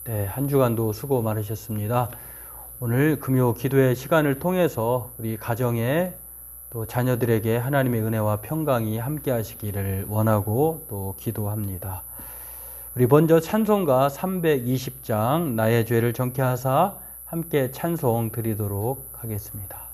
네, 한 주간도 수고 많으셨습니다. 오늘 금요 기도의 시간을 통해서 우리 가정에 또 자녀들에게 하나님의 은혜와 평강이 함께 하시기를 원하고 또 기도합니다. 우리 먼저 찬송가 320장 나의 죄를 정케 하사 함께 찬송 드리도록 하겠습니다.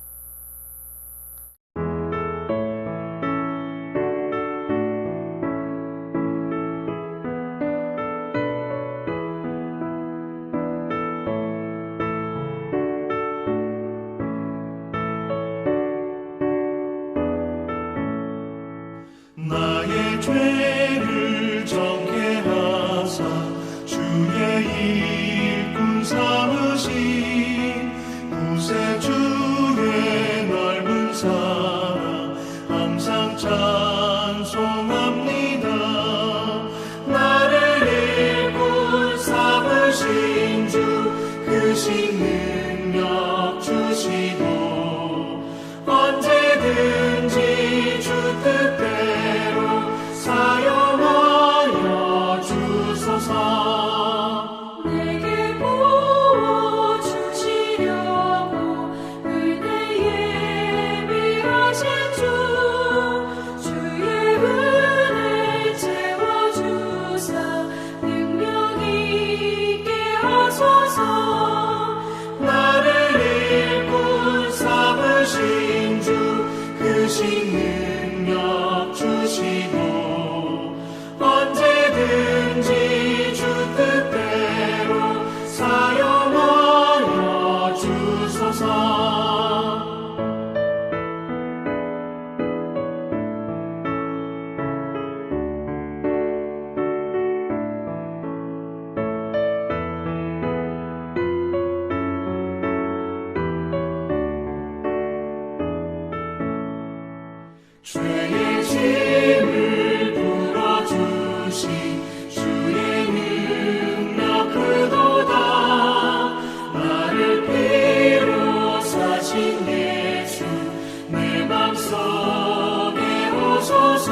나의 죄를 정케 하사 주의 일꾼 삼으신 구세주의 넓은 사랑 항상 찬송합니다. 나를 일꾼 삼으신 주 크신 능력 주시고 언제든지 주 뜻대로 사용하여 주소서. 내게 부어주시려고 은혜에 예비하신 주 주의 은혜 채워주사 능력 있게 하소서. 나를 일꾼 삼으신 주 크신 능력 주시고 언제든지 주 뜻대로 사용하여 주소서. 죄의 짐을 풀어주신 주의 능력 크도다. 나를 피로 사신 예수 내 맘속에 오소서.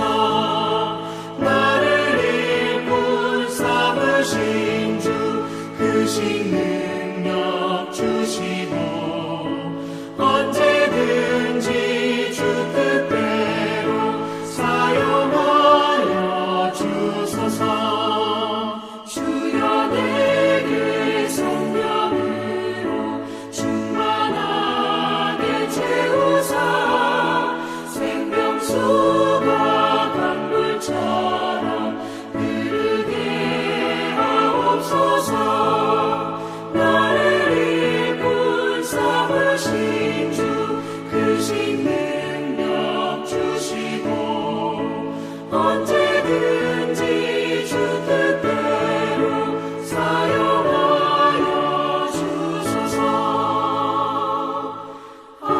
나를 일꾼 삼으신 주 크신 능력 주시고 언제든지 주 뜻대로 사용하여 주소서. 주여 내게 성령으로 충만하게 채우사 생명수가 강물처럼 흐르게 하옵소서. 나를 일꾼 삼으신 주 크신 능력 주시고 언제든지 주 뜻대로 사용하여 주소서. 아멘.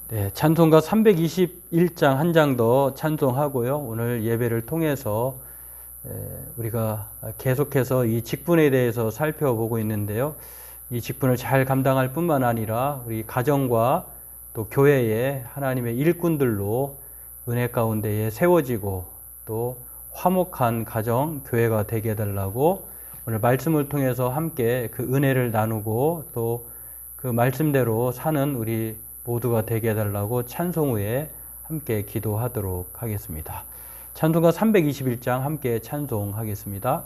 네, 찬송가 321장 한 장 더 찬송하고요. 오늘 예배를 통해서 우리가 계속해서 이 직분에 대해서 살펴보고 있는데요. 이 직분을 잘 감당할 뿐만 아니라 우리 가정과 또 교회에 하나님의 일꾼들로 은혜 가운데에 세워지고 또 화목한 가정, 교회가 되게 해달라고 오늘 말씀을 통해서 함께 그 은혜를 나누고 또 그 말씀대로 사는 우리 모두가 되게 해달라고 찬송 후에 함께 기도하도록 하겠습니다. 찬송가 321장 함께 찬송하겠습니다.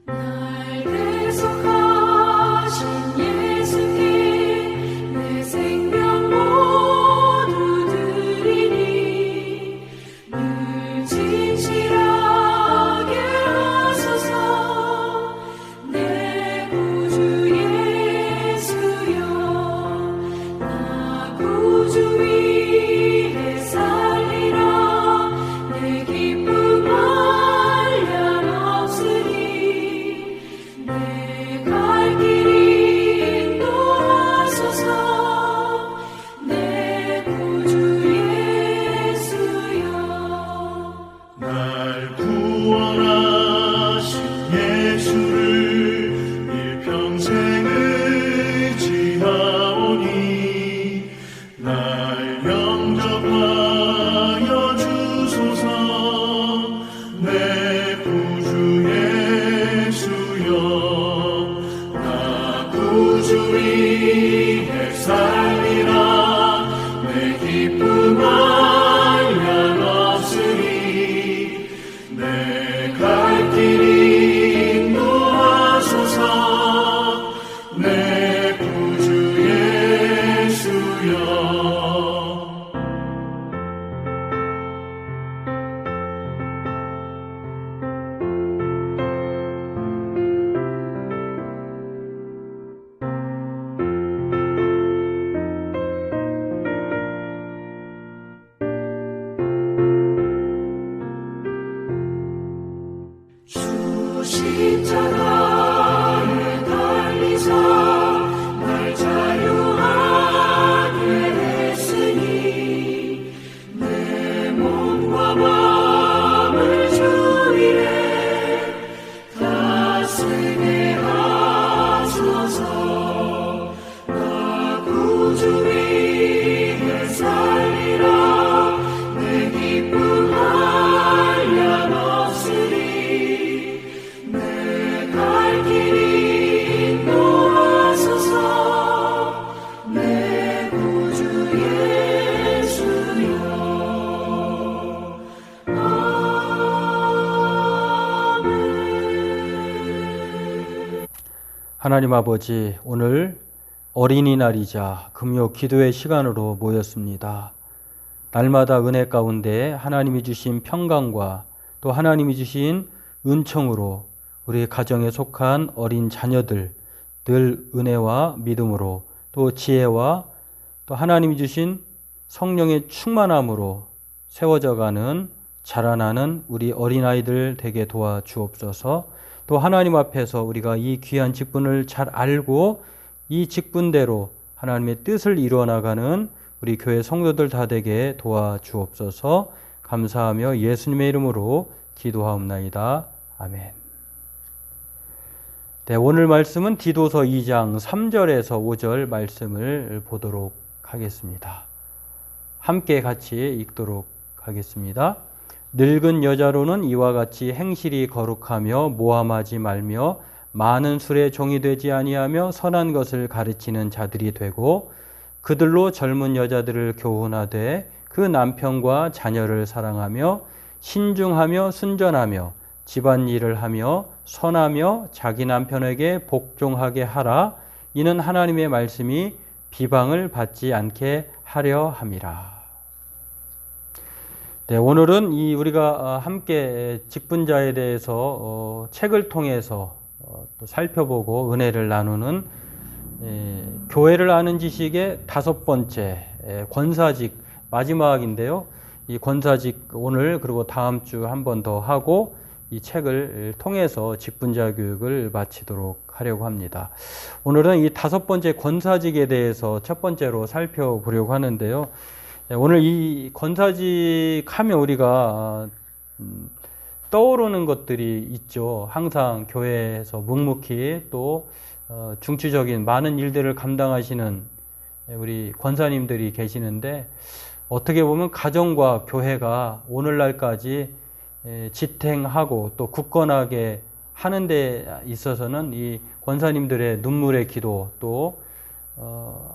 날 대속하신 예수께 내 생명 모두 십자가에 달리사 날 자유하게 했으니 내 몸과 마음을 주 위에 다스게 하소서. 나 구주 위에 살리라. 내 기쁨 한량없으리. 내 갈 길이 인도하소서. 내 구주 예수여. 하나님 아버지, 오늘 어린이날이자 금요 기도의 시간으로 모였습니다. 날마다 은혜 가운데 하나님이 주신 평강과 또 하나님이 주신 은총으로 우리 가정에 속한 어린 자녀들 늘 은혜와 믿음으로 또 지혜와 또 하나님이 주신 성령의 충만함으로 세워져가는 자라나는 우리 어린아이들 되게 도와주옵소서. 또 하나님 앞에서 우리가 이 귀한 직분을 잘 알고 이 직분대로 하나님의 뜻을 이루어 나가는 우리 교회 성도들 다 되게 도와주옵소서. 감사하며 예수님의 이름으로 기도하옵나이다. 아멘. 네, 오늘 말씀은 디도서 2장 3절에서 5절 말씀을 보도록 하겠습니다. 함께 같이 읽도록 하겠습니다. 늙은 여자로는 이와 같이 행실이 거룩하며 모함하지 말며 많은 술에 종이 되지 아니하며 선한 것을 가르치는 자들이 되고 그들로 젊은 여자들을 교훈하되 그 남편과 자녀를 사랑하며 신중하며 순전하며 집안일을 하며 선하며 자기 남편에게 복종하게 하라. 이는 하나님의 말씀이 비방을 받지 않게 하려 함이라. 네, 오늘은 우리가 함께 직분자에 대해서 책을 통해서 또 살펴보고 은혜를 나누는 교회를 아는 지식의 5번째 권사직 마지막인데요. 이 권사직 오늘 그리고 다음 주 한 번 더 하고 이 책을 통해서 직분자 교육을 마치도록 하려고 합니다. 오늘은 이 5번째 권사직에 대해서 첫 번째로 살펴보려고 하는데요. 오늘 이 권사직 하면 우리가 떠오르는 것들이 있죠. 항상 교회에서 묵묵히 또 중추적인 많은 일들을 감당하시는 우리 권사님들이 계시는데 어떻게 보면 가정과 교회가 오늘날까지 지탱하고 또 굳건하게 하는 데 있어서는 이 권사님들의 눈물의 기도 또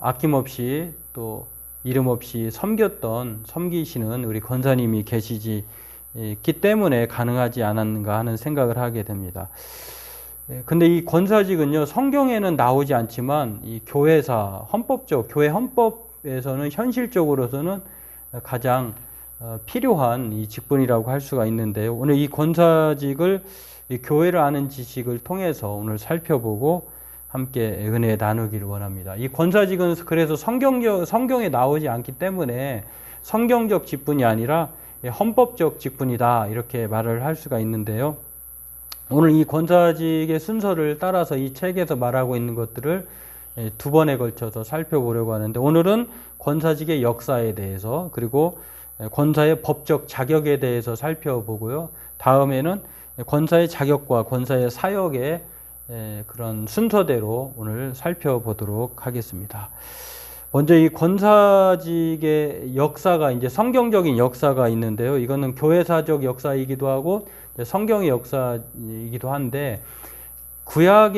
아낌없이 또 이름 없이 섬기시는 우리 권사님이 계시기 때문에 가능하지 않았는가 하는 생각을 하게 됩니다. 근데 이 권사직은요, 성경에는 나오지 않지만 이 교회사, 교회 헌법에서는 현실적으로서는 가장 필요한 이 직분이라고 할 수가 있는데요. 오늘 이 권사직을 이 교회를 아는 지식을 통해서 오늘 살펴보고 함께 은혜 나누기를 원합니다. 이 권사직은 그래서 성경에 나오지 않기 때문에 성경적 직분이 아니라 헌법적 직분이다 이렇게 말을 할 수가 있는데요. 오늘 이 권사직의 순서를 따라서 이 책에서 말하고 있는 것들을 2번에 걸쳐서 살펴보려고 하는데 오늘은 권사직의 역사에 대해서 그리고 권사의 법적 자격에 대해서 살펴보고요. 다음에는 권사의 자격과 권사의 사역의 그런 순서대로 오늘 살펴보도록 하겠습니다. 먼저 이 권사직의 역사가 이제 성경적인 역사가 있는데요. 이거는 교회사적 역사이기도 하고 성경의 역사이기도 한데 구약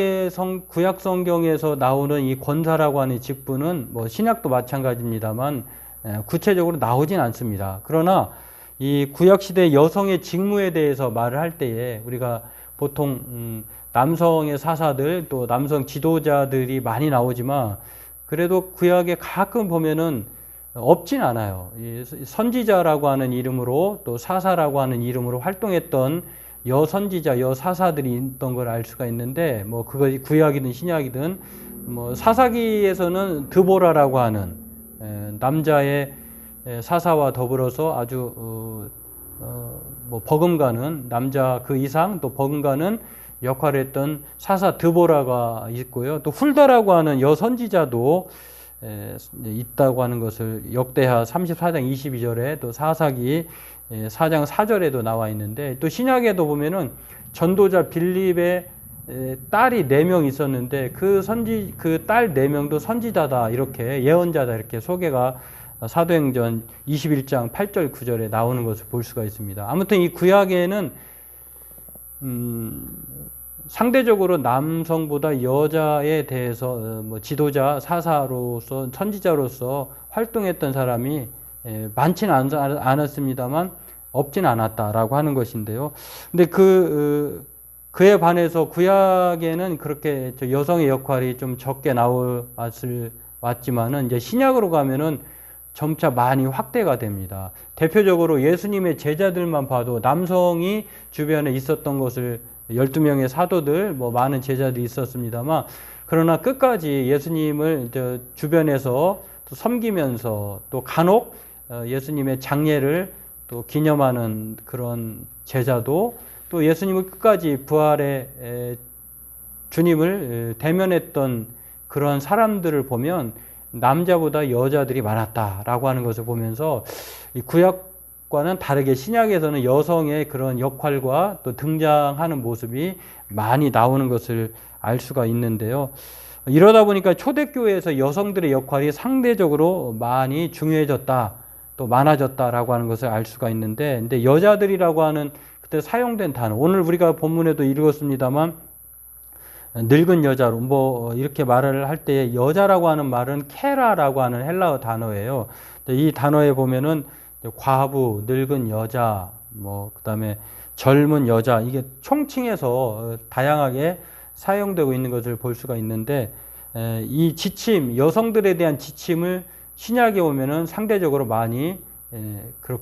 성경에서 나오는 이 권사라고 하는 직분은 뭐 신약도 마찬가지입니다만 구체적으로 나오진 않습니다. 그러나 이 구약 시대 여성의 직무에 대해서 말을 할 때에 우리가 보통 남성의 사사들 또 남성 지도자들이 많이 나오지만 그래도 구약에 가끔 보면은 없진 않아요. 이 선지자라고 하는 이름으로 또 사사라고 하는 이름으로 활동했던 여선지자, 여사사들이 있던 걸 알 수가 있는데 뭐 그것이 구약이든 신약이든 뭐 사사기에서는 드보라라고 하는 남자의 사사와 더불어서 아주 뭐 버금가는 남자 그 이상 또 버금가는 역할을 했던 사사 드보라가 있고요. 또 훌다라고 하는 여선지자도 있다고 하는 것을 역대하 34장 22절에 또 사사기 4장 4절에도 나와 있는데, 또 신약에도 보면은 전도자 빌립의 딸이 4명 있었는데 그 딸 4명도 선지자다, 이렇게 예언자다, 이렇게 소개가 사도행전 21장 8절 9절에 나오는 것을 볼 수가 있습니다. 아무튼 이 구약에는 상대적으로 남성보다 여자에 대해서 뭐 지도자, 사사로서, 선지자로서 활동했던 사람이 많지는 않았습니다만 없진 않았다라고 하는 것인데요. 근데 그에 반해서 구약에는 그렇게 여성의 역할이 좀 적게 왔지만은 이제 신약으로 가면은 점차 많이 확대가 됩니다. 대표적으로 예수님의 제자들만 봐도 남성이 주변에 있었던 것을 12명의 사도들, 뭐 많은 제자들이 있었습니다만, 그러나 끝까지 예수님을 주변에서 또 섬기면서 또 간혹 예수님의 장례를 또 기념하는 그런 제자도, 또 예수님을 끝까지 부활의 주님을 대면했던 그런 사람들을 보면 남자보다 여자들이 많았다라고 하는 것을 보면서 이 구약과는 다르게 신약에서는 여성의 그런 역할과 또 등장하는 모습이 많이 나오는 것을 알 수가 있는데요. 이러다 보니까 초대교회에서 여성들의 역할이 상대적으로 많이 중요해졌다, 또 많아졌다라고 하는 것을 알 수가 있는데, 근데 여자들이라고 하는 그때 사용된 단어, 오늘 우리가 본문에도 읽었습니다만 늙은 여자로 뭐 이렇게 말을 할 때 여자라고 하는 말은 케라라고 하는 헬라어 단어예요. 이 단어에 보면은 과부, 늙은 여자, 뭐 그다음에 젊은 여자, 이게 총칭해서 다양하게 사용되고 있는 것을 볼 수가 있는데, 이 지침, 여성들에 대한 지침을 신약에 오면은 상대적으로 많이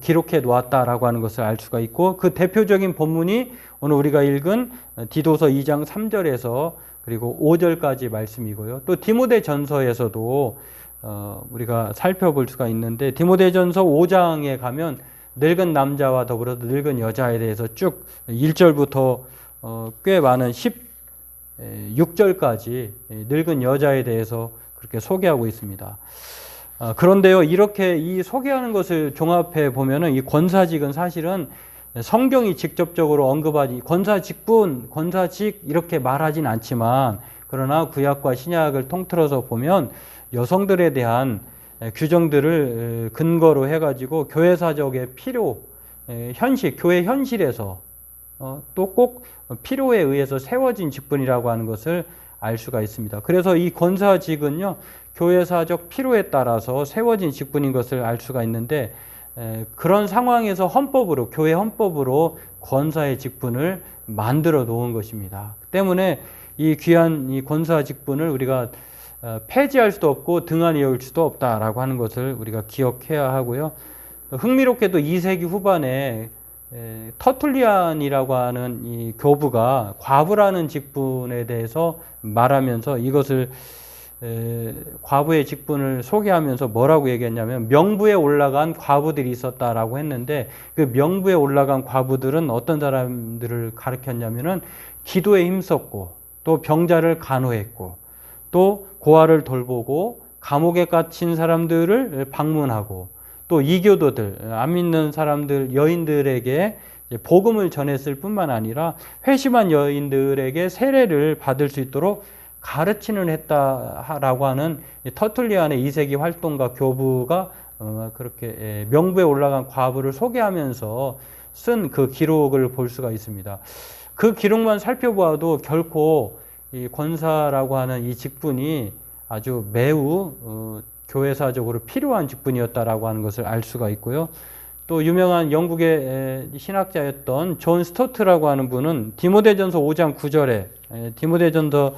기록해 놓았다라고 하는 것을 알 수가 있고, 그 대표적인 본문이 오늘 우리가 읽은 디도서 2장 3절에서 그리고 5절까지 말씀이고요. 또 디모데전서에서도 우리가 살펴볼 수가 있는데, 디모데전서 5장에 가면 늙은 남자와 더불어 늙은 여자에 대해서 쭉 1절부터 꽤 많은 16절까지 늙은 여자에 대해서 그렇게 소개하고 있습니다. 그런데요, 이렇게 이 소개하는 것을 종합해 보면은 이 권사직은 사실은 성경이 직접적으로 언급하지, 권사직분, 권사직 이렇게 말하진 않지만, 그러나 구약과 신약을 통틀어서 보면 여성들에 대한 규정들을 근거로 해가지고 교회사적의 필요, 현실, 교회 현실에서 또 꼭 필요에 의해서 세워진 직분이라고 하는 것을 알 수가 있습니다. 그래서 이 권사직은요, 교회사적 필요에 따라서 세워진 직분인 것을 알 수가 있는데, 그런 상황에서 헌법으로, 교회 헌법으로 권사의 직분을 만들어 놓은 것입니다. 때문에 이 귀한 이 권사 직분을 우리가 폐지할 수도 없고 등한히 여길 수도 없다라고 하는 것을 우리가 기억해야 하고요. 흥미롭게도 2세기 후반에 터툴리안이라고 하는 이 교부가 과부라는 직분에 대해서 말하면서 이것을 과부의 직분을 소개하면서 뭐라고 얘기했냐면, 명부에 올라간 과부들이 있었다라고 했는데, 그 명부에 올라간 과부들은 어떤 사람들을 가리켰냐면은 기도에 힘썼고, 또 병자를 간호했고, 또 고아를 돌보고, 감옥에 갇힌 사람들을 방문하고, 또 이교도들, 안 믿는 사람들, 여인들에게 복음을 전했을 뿐만 아니라 회심한 여인들에게 세례를 받을 수 있도록 가르치는 했다라고 하는 터툴리안의 2세기 활동가 교부가 그렇게 명부에 올라간 과부를 소개하면서 쓴 그 기록을 볼 수가 있습니다. 그 기록만 살펴보아도 결코 이 권사라고 하는 이 직분이 아주 매우 교회사적으로 필요한 직분이었다라고 하는 것을 알 수가 있고요. 또 유명한 영국의 신학자였던 존 스토트라고 하는 분은 디모데전서 5장 9절에 디모데전서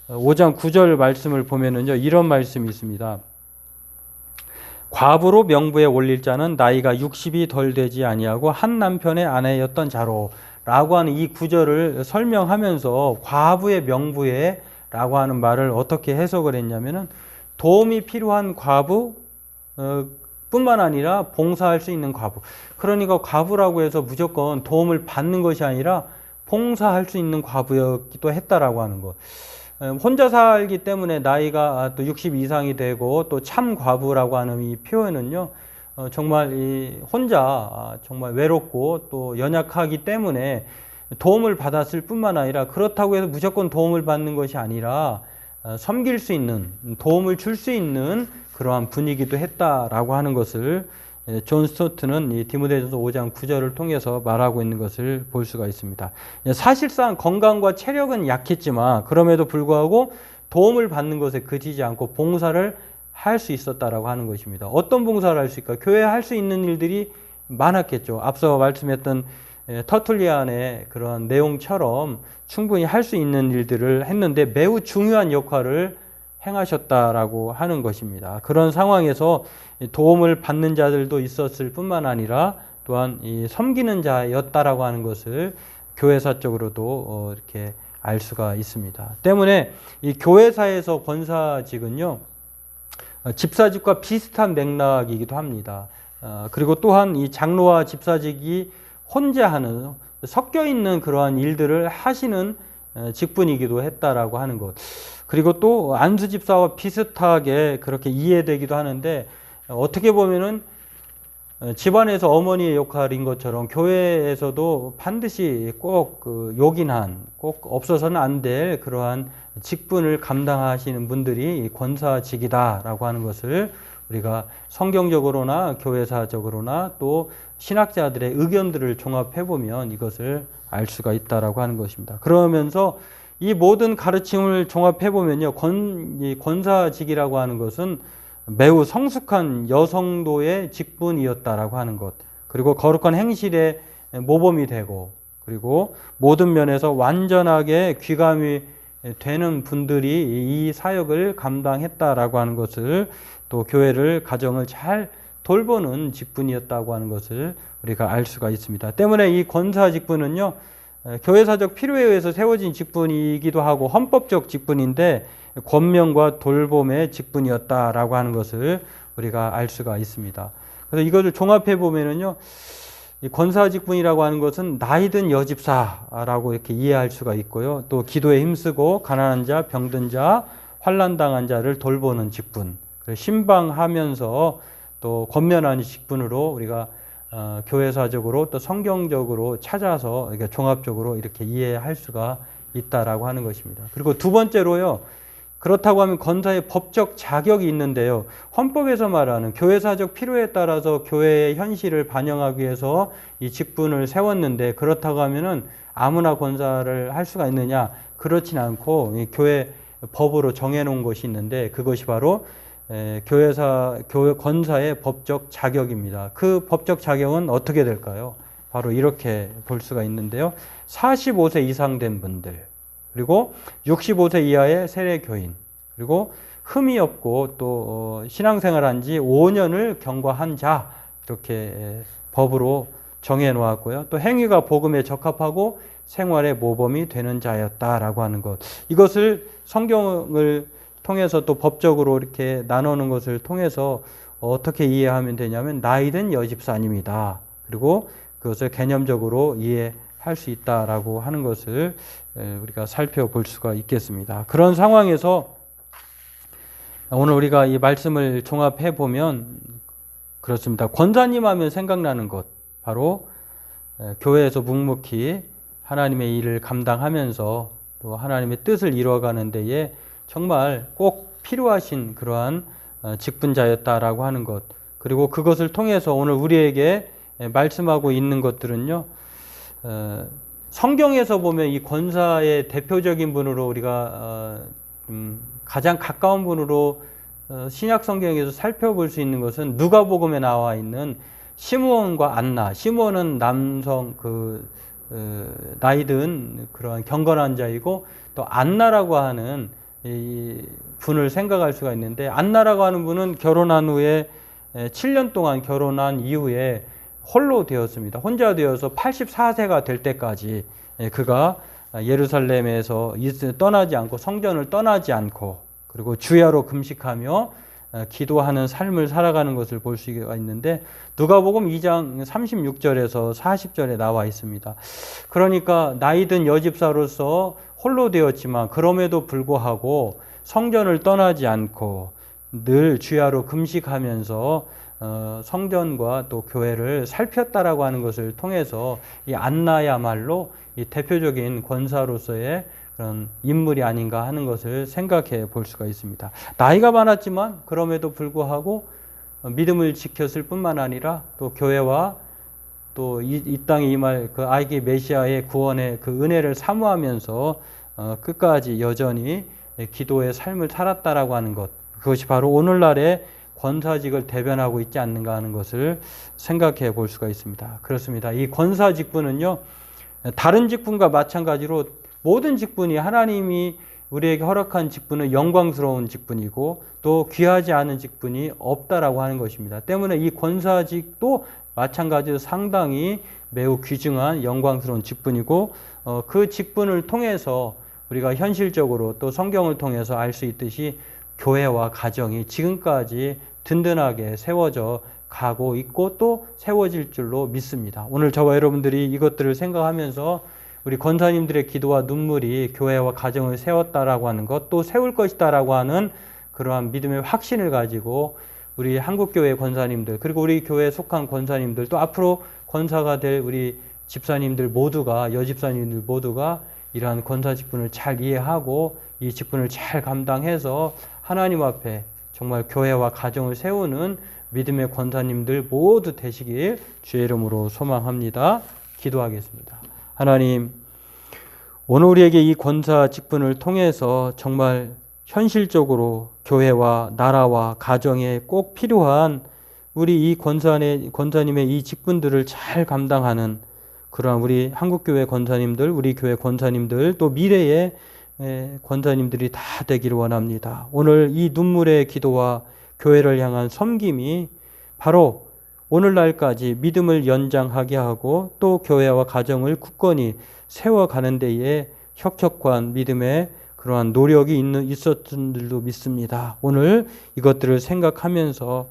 5장 9절 말씀을 보면은요, 이런 말씀이 있습니다. 과부로 명부에 올릴 자는 나이가 60이 덜 되지 아니하고 한 남편의 아내였던 자로, 라고 하는 이 구절을 설명하면서 과부의 명부에 라고 하는 말을 어떻게 해석을 했냐면은, 도움이 필요한 과부 뿐만 아니라 봉사할 수 있는 과부. 그러니까 과부라고 해서 무조건 도움을 받는 것이 아니라 봉사할 수 있는 과부였기도 했다라고 하는 것. 혼자 살기 때문에 나이가 또 60 이상이 되고 또 참 과부라고 하는 이 표현은요, 정말 이 혼자 정말 외롭고 또 연약하기 때문에 도움을 받았을 뿐만 아니라 그렇다고 해서 무조건 도움을 받는 것이 아니라 섬길 수 있는, 도움을 줄 수 있는 그러한 분위기도 했다라고 하는 것을 존 스토트는 이 디모데전서 5장 9절을 통해서 말하고 있는 것을 볼 수가 있습니다. 사실상 건강과 체력은 약했지만 그럼에도 불구하고 도움을 받는 것에 그치지 않고 봉사를 할 수 있었다라고 하는 것입니다. 어떤 봉사를 할 수 있을까? 교회에 할 수 있는 일들이 많았겠죠. 앞서 말씀했던 터툴리안의 그런 내용처럼 충분히 할 수 있는 일들을 했는데 매우 중요한 역할을 행하셨다라고 하는 것입니다. 그런 상황에서 도움을 받는 자들도 있었을 뿐만 아니라 또한 이 섬기는 자였다라고 하는 것을 교회사적으로도 이렇게 알 수가 있습니다. 때문에 이 교회사에서 권사직은요, 집사직과 비슷한 맥락이기도 합니다. 그리고 또한 이 장로와 집사직이 혼자 하는, 섞여 있는 그러한 일들을 하시는 직분이기도 했다라고 하는 것. 그리고 또 안수 집사와 비슷하게 그렇게 이해되기도 하는데, 어떻게 보면은 집안에서 어머니의 역할인 것처럼 교회에서도 반드시 꼭 요긴한, 꼭 없어서는 안 될 그러한 직분을 감당하시는 분들이 권사직이다라고 하는 것을 우리가 성경적으로나 교회사적으로나 또 신학자들의 의견들을 종합해 보면 이것을 알 수가 있다라고 하는 것입니다. 그러면서 이 모든 가르침을 종합해 보면요, 권사직이라고 하는 것은 매우 성숙한 여성도의 직분이었다라고 하는 것, 그리고 거룩한 행실의 모범이 되고, 그리고 모든 면에서 완전하게 귀감이 되는 분들이 이 사역을 감당했다라고 하는 것을, 또 교회를, 가정을 잘 돌보는 직분이었다고 하는 것을 우리가 알 수가 있습니다. 때문에 이 권사 직분은요, 교회사적 필요에 의해서 세워진 직분이기도 하고 헌법적 직분인데 권면과 돌봄의 직분이었다라고 하는 것을 우리가 알 수가 있습니다. 그래서 이것을 종합해 보면은요, 이 권사 직분이라고 하는 것은 나이든 여집사라고 이렇게 이해할 수가 있고요. 또 기도에 힘쓰고 가난한 자, 병든 자, 환난 당한 자를 돌보는 직분, 신방하면서 또 권면하는 직분으로 우리가 교회사적으로 또 성경적으로 찾아서 이렇게 종합적으로 이렇게 이해할 수가 있다라고 하는 것입니다. 그리고 두 번째로요, 그렇다고 하면 권사의 법적 자격이 있는데요, 헌법에서 말하는 교회사적 필요에 따라서 교회의 현실을 반영하기 위해서 이 직분을 세웠는데, 그렇다고 하면은 아무나 권사를 할 수가 있느냐? 그렇진 않고 이 교회 법으로 정해놓은 것이 있는데, 그것이 바로 교회 권사의 법적 자격입니다. 그 법적 자격은 어떻게 될까요? 바로 이렇게 볼 수가 있는데요, 45세 이상 된 분들, 그리고 65세 이하의 세례 교인, 그리고 흠이 없고 또 신앙생활한 지 5년을 경과한 자, 이렇게 법으로 정해 놓았고요. 또 행위가 복음에 적합하고 생활의 모범이 되는 자였다라고 하는 것. 이것을 성경을 통해서 또 법적으로 이렇게 나누는 것을 통해서 어떻게 이해하면 되냐면 나이든 여집사님이다. 그리고 그것을 개념적으로 이해할 수 있다라고 하는 것을 우리가 살펴볼 수가 있겠습니다. 그런 상황에서 오늘 우리가 이 말씀을 종합해 보면 그렇습니다. 권사님 하면 생각나는 것, 바로 교회에서 묵묵히 하나님의 일을 감당하면서 또 하나님의 뜻을 이루어가는 데에 정말 꼭 필요하신 그러한 직분자였다라고 하는 것, 그리고 그것을 통해서 오늘 우리에게 말씀하고 있는 것들은요, 성경에서 보면 이 권사의 대표적인 분으로 우리가 가장 가까운 분으로 신약 성경에서 살펴볼 수 있는 것은 누가복음에 나와 있는 시므온과 안나. 시므온은 남성 나이든 그러한 경건한 자이고, 또 안나라고 하는 이 분을 생각할 수가 있는데, 안나라고 하는 분은 결혼한 후에 7년 동안 결혼한 이후에 홀로 되었습니다. 혼자 되어서 84세가 될 때까지 그가 예루살렘에서 떠나지 않고, 성전을 떠나지 않고, 그리고 주야로 금식하며 기도하는 삶을 살아가는 것을 볼 수가 있는데 누가복음 2장 36절에서 40절에 나와 있습니다. 그러니까 나이든 여집사로서 홀로 되었지만 그럼에도 불구하고 성전을 떠나지 않고 늘 주야로 금식하면서 성전과 또 교회를 살폈다라고 하는 것을 통해서 이 안나야말로 이 대표적인 권사로서의 그런 인물이 아닌가 하는 것을 생각해 볼 수가 있습니다. 나이가 많았지만 그럼에도 불구하고 믿음을 지켰을 뿐만 아니라 또 교회와 또 이 땅에 임할 그 아기 메시아의 구원의 그 은혜를 사모하면서 끝까지 여전히 기도의 삶을 살았다라고 하는 것, 그것이 바로 오늘날의 권사직을 대변하고 있지 않는가 하는 것을 생각해 볼 수가 있습니다. 그렇습니다. 이 권사 직분은요, 다른 직분과 마찬가지로 모든 직분이 하나님이 우리에게 허락한 직분은 영광스러운 직분이고 또 귀하지 않은 직분이 없다라고 하는 것입니다. 때문에 이 권사직도 마찬가지로 상당히 매우 귀중한 영광스러운 직분이고 그 직분을 통해서 우리가 현실적으로 또 성경을 통해서 알 수 있듯이 교회와 가정이 지금까지 든든하게 세워져 가고 있고 또 세워질 줄로 믿습니다. 오늘 저와 여러분들이 이것들을 생각하면서 우리 권사님들의 기도와 눈물이 교회와 가정을 세웠다라고 하는 것, 또 세울 것이다라고 하는 그러한 믿음의 확신을 가지고 우리 한국교회 권사님들, 그리고 우리 교회에 속한 권사님들, 또 앞으로 권사가 될 우리 집사님들 모두가, 여집사님들 모두가 이러한 권사 직분을 잘 이해하고 이 직분을 잘 감당해서 하나님 앞에 정말 교회와 가정을 세우는 믿음의 권사님들 모두 되시길 주의 이름으로 소망합니다. 기도하겠습니다. 하나님, 오늘 우리에게 이 권사 직분을 통해서 정말 현실적으로 교회와 나라와 가정에 꼭 필요한 우리 이 권사님의 이 직분들을 잘 감당하는 그러한 우리 한국교회 권사님들, 우리 교회 권사님들, 또 미래의 권사님들이 다 되기를 원합니다. 오늘 이 눈물의 기도와 교회를 향한 섬김이 바로 오늘날까지 믿음을 연장하게 하고 또 교회와 가정을 굳건히 세워가는 데에 혁혁한 믿음의 그러한 노력이 있었던 줄로 믿습니다. 오늘 이것들을 생각하면서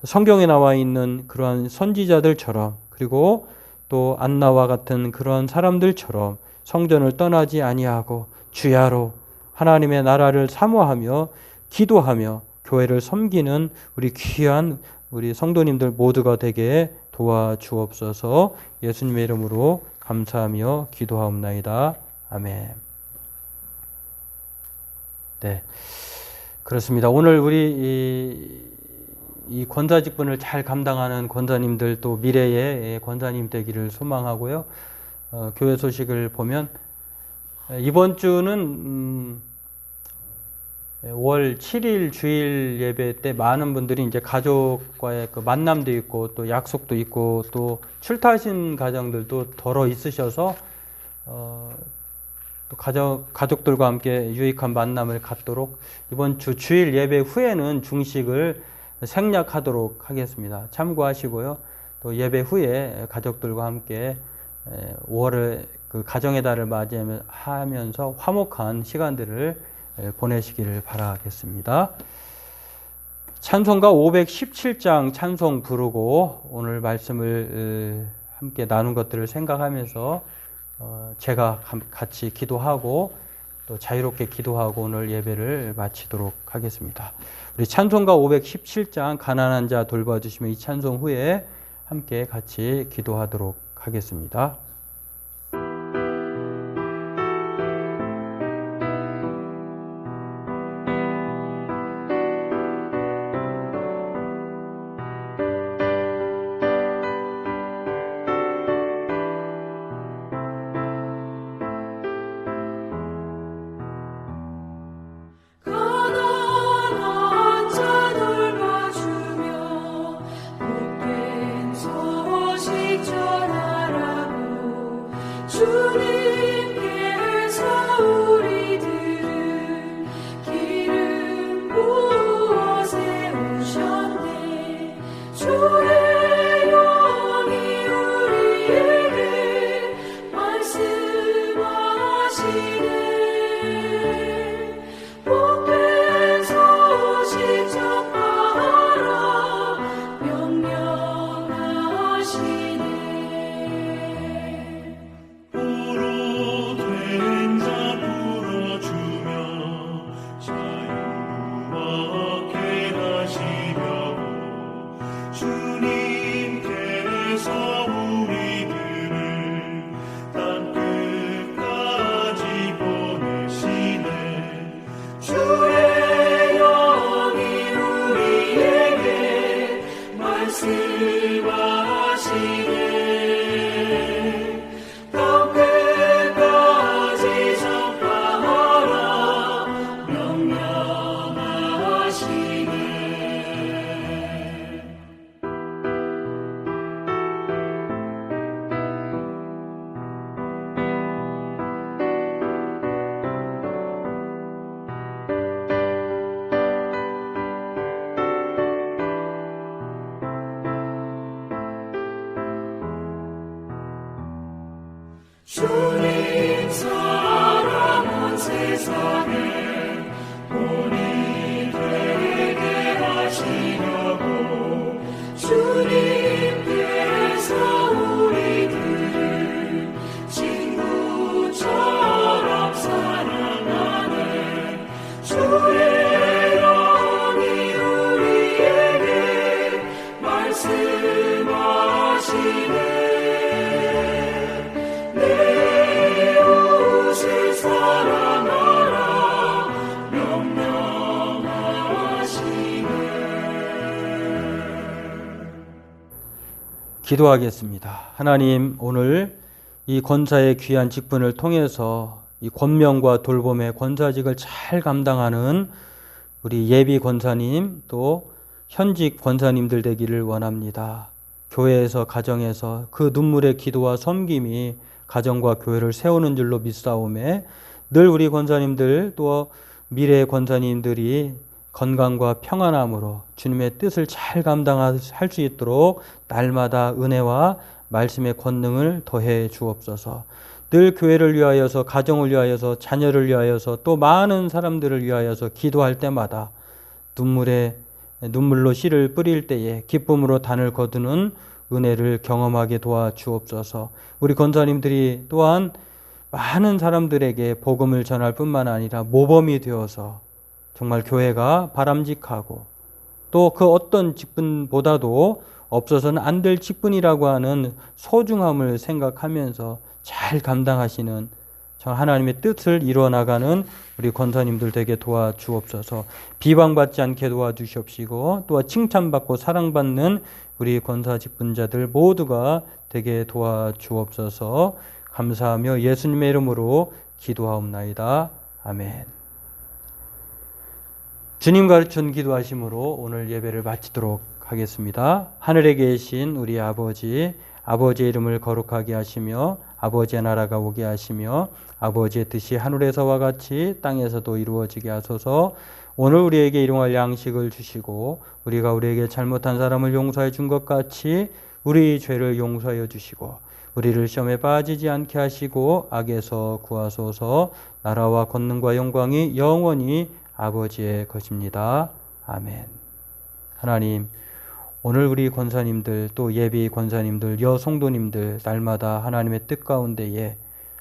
성경에 나와 있는 그러한 선지자들처럼 그리고 또 안나와 같은 그러한 사람들처럼 성전을 떠나지 아니하고 주야로 하나님의 나라를 사모하며 기도하며 교회를 섬기는 우리 귀한 우리 성도님들 모두가 되게 도와주옵소서. 예수님의 이름으로 감사하며 기도하옵나이다. 아멘. 네, 그렇습니다. 오늘 우리 이 권사 직분을 잘 감당하는 권사님들 또 미래의 권사님 되기를 소망하고요. 교회 소식을 보면 이번 주는 월 7일 주일 예배 때 많은 분들이 이제 가족과의 그 만남도 있고 또 약속도 있고 또 출타하신 가정들도 더러 있으셔서 또 가족들과 함께 유익한 만남을 갖도록 이번 주 주일 예배 후에는 중식을 생략하도록 하겠습니다. 참고하시고요. 또 예배 후에 가족들과 함께 5월의 그 가정의 달을 맞이하면서 화목한 시간들을 보내시기를 바라겠습니다. 찬송가 517장 찬송 부르고 오늘 말씀을 함께 나눈 것들을 생각하면서 제가 같이 기도하고 또 자유롭게 기도하고 오늘 예배를 마치도록 하겠습니다. 우리 찬송가 517장 가난한 자 돌봐주시며 이 찬송 후에 함께 같이 기도하도록 하겠습니다. 가난한 자 돌봐주며 복된 소식 전하라고 주님 사랑 온 세상에 본이 되게 하시려고 주님께서 우리들을 친구처럼 사랑하네. 주의 영이 우리에게 말씀하시네. 내 이웃을 사랑하라 명령하시네. 기도하겠습니다. 하나님, 오늘 이 권사의 귀한 직분을 통해서 이 권명과 돌봄의 권사직을 잘 감당하는 우리 예비 권사님 또 현직 권사님들 되기를 원합니다. 교회에서 가정에서 그 눈물의 기도와 섬김이 가정과 교회를 세우는 줄로 믿사오매 늘 우리 권사님들 또 미래의 권사님들이 건강과 평안함으로 주님의 뜻을 잘 감당할 수 있도록 날마다 은혜와 말씀의 권능을 더해 주옵소서. 늘 교회를 위하여서, 가정을 위하여서, 자녀를 위하여서, 또 많은 사람들을 위하여서 기도할 때마다 눈물로 씨를 뿌릴 때에 기쁨으로 단을 거두는 은혜를 경험하게 도와주옵소서. 우리 권사님들이 또한 많은 사람들에게 복음을 전할 뿐만 아니라 모범이 되어서 정말 교회가 바람직하고 또 그 어떤 직분보다도 없어서는 안 될 직분이라고 하는 소중함을 생각하면서 잘 감당하시는 하나님의 뜻을 이루어나가는 우리 권사님들 되게 도와주옵소서. 비방받지 않게 도와주시옵시고 또 칭찬받고 사랑받는 우리 권사 직분자들 모두가 되게 도와주옵소서. 감사하며 예수님의 이름으로 기도하옵나이다. 아멘. 주님 가르친 기도하심으로 오늘 예배를 마치도록 하겠습니다. 하늘에 계신 우리 아버지의 이름을 거룩하게 하시며 아버지의 나라가 오게 하시며 아버지의 뜻이 하늘에서와 같이 땅에서도 이루어지게 하소서. 오늘 우리에게 일용할 양식을 주시고 우리가 우리에게 잘못한 사람을 용서해 준 것 같이 우리 죄를 용서하여 주시고 우리를 시험에 빠지지 않게 하시고 악에서 구하소서. 나라와 권능과 영광이 영원히 아버지의 것입니다. 아멘. 하나님, 오늘 우리 권사님들 또 예비 권사님들 여성도님들 날마다 하나님의 뜻 가운데에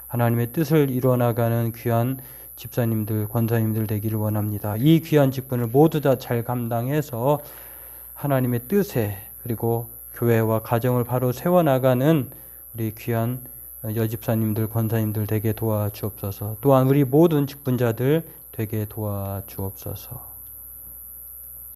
하나님의 뜻을 이루어나가는 귀한 집사님들 권사님들 되기를 원합니다. 이 귀한 직분을 모두 다 잘 감당해서 하나님의 뜻에 그리고 교회와 가정을 바로 세워나가는 우리 귀한 여집사님들 권사님들 되게 도와주옵소서. 또한 우리 모든 직분자들 되게 도와주옵소서.